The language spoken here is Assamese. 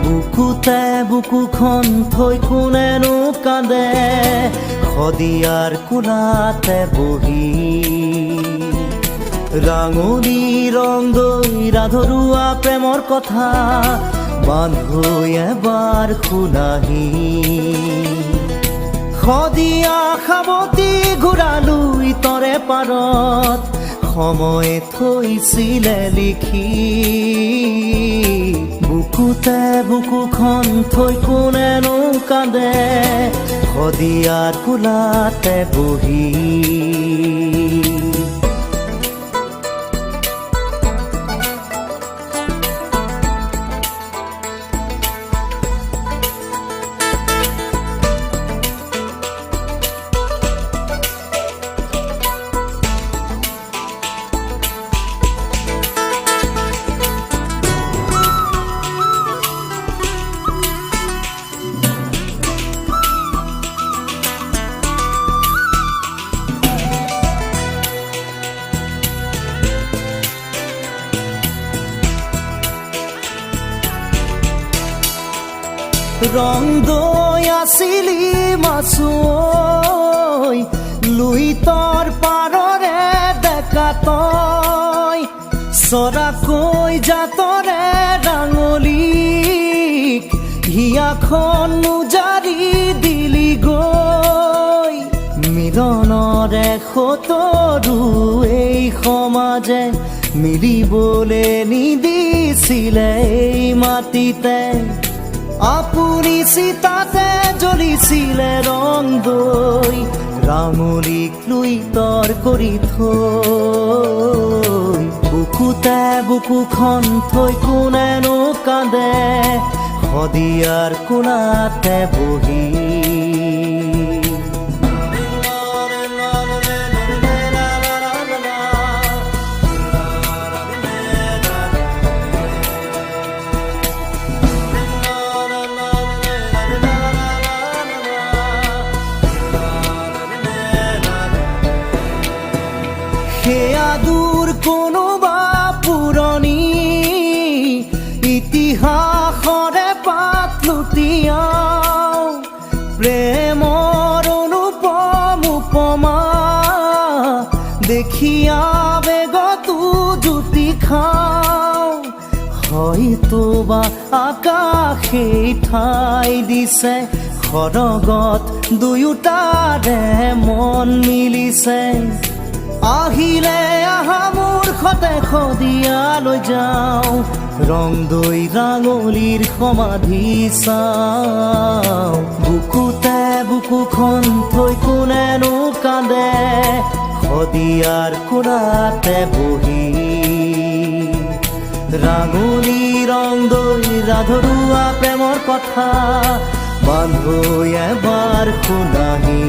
বুকুতে বুকুখন থৈ কোনেনো কান্দে শদিয়াৰ কোলাতে বহি ৰাঙলী ৰং দৈ ৰাধৰুৱা প্ৰেমৰ কথা বান্ধৈ এবাৰ শুনাহি শদিয়া সাৱতি ঘূৰালৈ তৰে পাৰত সময়ে থৈছিলে লিখি বুকুতে বুকুখন থৈ কোনেনো কান্দে শদিয়াৰ কোলাতে বহি ৰং দৈ আছিলি মাছুঐ লুইতৰ পাৰৰে ডেকা তই চৰাকৈ জাতৰে ৰাঙলীক হিয়াখন উজাৰি দিলি গৈ মিলনৰে সতৰু এই সমাজে মিলিবলে নিদিছিলে এই মাটিতে আপুনি চিতাতে জ্বলিছিলে ৰং দৈ ৰাঙলীক লুইতৰ কৰি থৈ বুকুতে বুকুখন থৈ কোনেনো কান্দে শদিয়াৰ কোলাতে বহি সেয়া দূৰ কোনোবা পুৰণি ইতিহাসৰে পাত লুটিয়াও প্ৰেমৰ অনুপম উপমা দেখি আবেগতো জুতি খাওঁ হয়তো বা আকাশেই ঠাই দিছে সৰগত দুয়োটাৰে মন মিলিছে আহিলে আহা মূৰ্খতে শদিয়ালৈ যাওঁ ৰং দৈ ৰাঙলীৰ সমাধি চাওঁ বুকুতে বুকুখন থৈ কোনেনো কান্দে শদিয়াৰ কোলাতে বহি ৰাঙলী ৰং দৈ ৰাধৰুৱা প্ৰেমৰ কথা বান্ধৈ এবাৰ শুনাহি